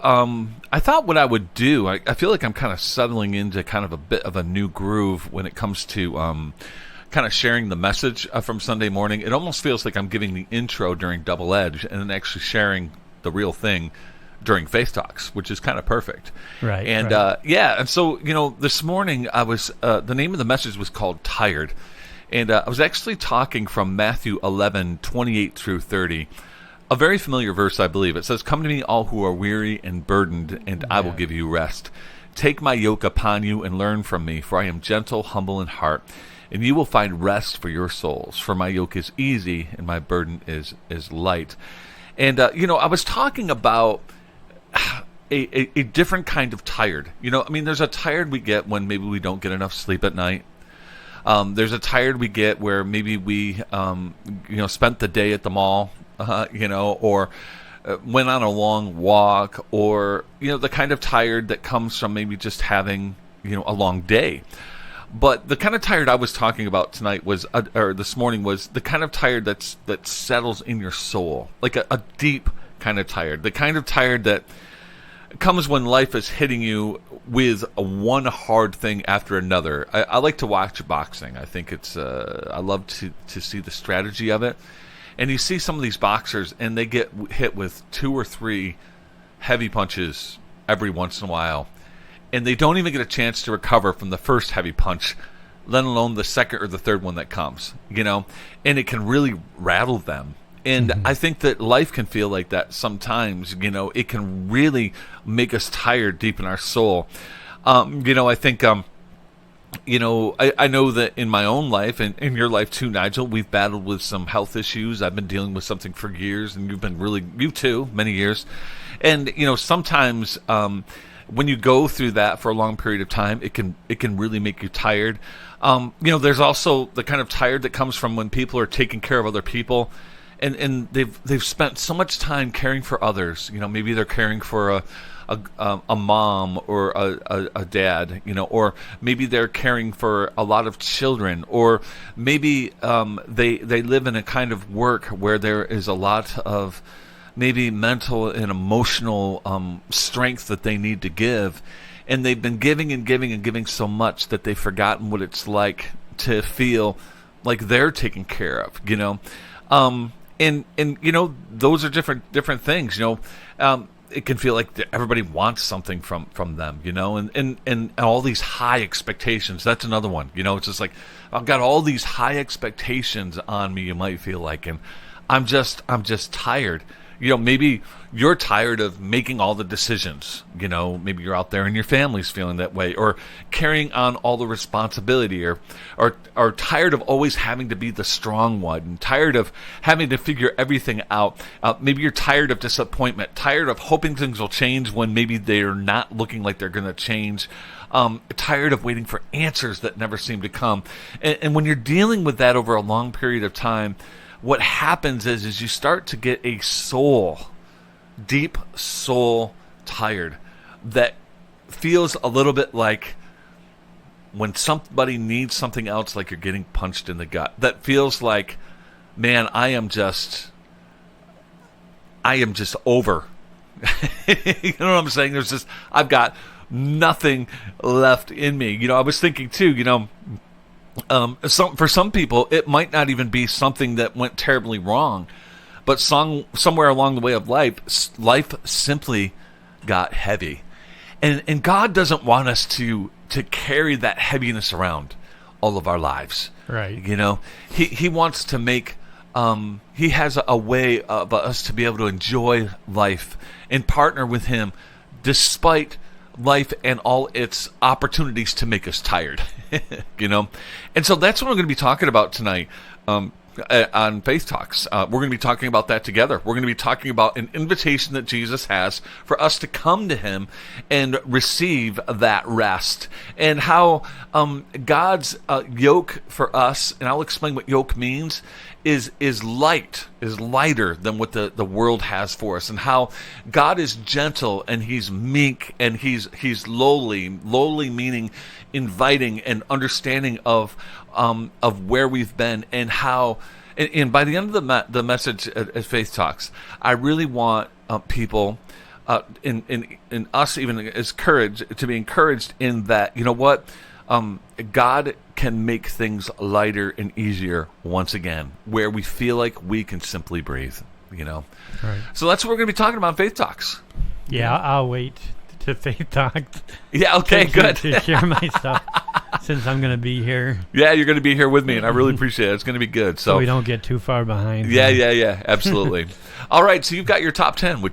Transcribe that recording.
I thought what I would do, I feel like I'm kind of settling into kind of a bit of a new groove when it comes to kind of sharing the message from Sunday morning. It almost feels like I'm giving the intro during Double Edge and then actually sharing the real thing during Faith Talks, which is kind of perfect. Right. And and so, this morning the name of the message was called Tired. And I was actually talking from Matthew 11:28 through 30. A very familiar verse, I believe. It says, "Come to me, all who are weary and burdened, and I will give you rest. Take my yoke upon you and learn from me, for I am gentle, humble in heart, and you will find rest for your souls. For my yoke is easy and my burden is light." And, I was talking about a different kind of tired. There's a tired we get when maybe we don't get enough sleep at night. There's a tired we get where maybe we, spent the day at the mall, or went on a long walk, or, the kind of tired that comes from maybe just having, a long day. But the kind of tired I was talking about tonight or this morning was the kind of tired that settles in your soul, like a deep kind of tired, the kind of tired that comes when life is hitting you with one hard thing after another. I like to watch boxing. I think I love to see the strategy of it. And you see some of these boxers, and they get hit with 2 or 3 heavy punches every once in a while. And they don't even get a chance to recover from the first heavy punch, let alone the second or the third one that comes, And it can really rattle them. And I think that life can feel like that sometimes. It can really make us tired deep in our soul. I think... I know that in my own life and in your life too, Nigel, we've battled with some health issues. I've been dealing with something for years, and you too, many years. And, sometimes when you go through that for a long period of time, it can really make you tired. There's also the kind of tired that comes from when people are taking care of other people. And they've spent so much time caring for others. Maybe they're caring for a mom or a dad, or maybe they're caring for a lot of children, or maybe they live in a kind of work where there is a lot of maybe mental and emotional strength that they need to give, and they've been giving and giving and giving so much that they've forgotten what it's like to feel like they're taken care of, And those are different things. It can feel like everybody wants something from them. And all these high expectations. That's another one. It's just like I've got all these high expectations on me. You might feel like, and I'm just tired. Maybe you're tired of making all the decisions. Maybe you're out there and your family's feeling that way, or carrying on all the responsibility, or tired of always having to be the strong one, and tired of having to figure everything out. Maybe you're tired of disappointment, tired of hoping things will change when maybe they're not looking like they're going to change. Tired of waiting for answers that never seem to come. And when you're dealing with that over a long period of time, what happens is you start to get a deep soul tired that feels a little bit like when somebody needs something else, like you're getting punched in the gut. That feels like, man, I am just over. You know what I'm saying? I've got nothing left in me. I was thinking too, for some people, it might not even be something that went terribly wrong, but somewhere along the way of life simply got heavy, and God doesn't want us to carry that heaviness around all of our lives. Right. He wants to make. He has a way of us to be able to enjoy life and partner with Him, despite life and all its opportunities to make us tired. And so that's what we're going to be talking about tonight on Faith Talks. We're going to be talking about that together. We're going to be talking about an invitation that Jesus has for us to come to Him and receive that rest, and how God's yoke for us, and I'll explain what yoke means, is lighter than what the world has for us, and how God is gentle and He's meek and He's lowly meaning inviting and understanding of where we've been, and how and by the end of the message at Faith Talks, I really want people in us even as courage to be encouraged in that, you know what, God can make things lighter and easier once again, where we feel like we can simply breathe. Right. So that's what we're going to be talking about in Faith Talks. Yeah, I'll wait to Faith Talk. Yeah, okay, good. To share my stuff, since I'm going to be here. Yeah, you're going to be here with me, and I really appreciate it. It's going to be good. So we don't get too far behind. Yeah, absolutely. All right, so you've got your top 10, which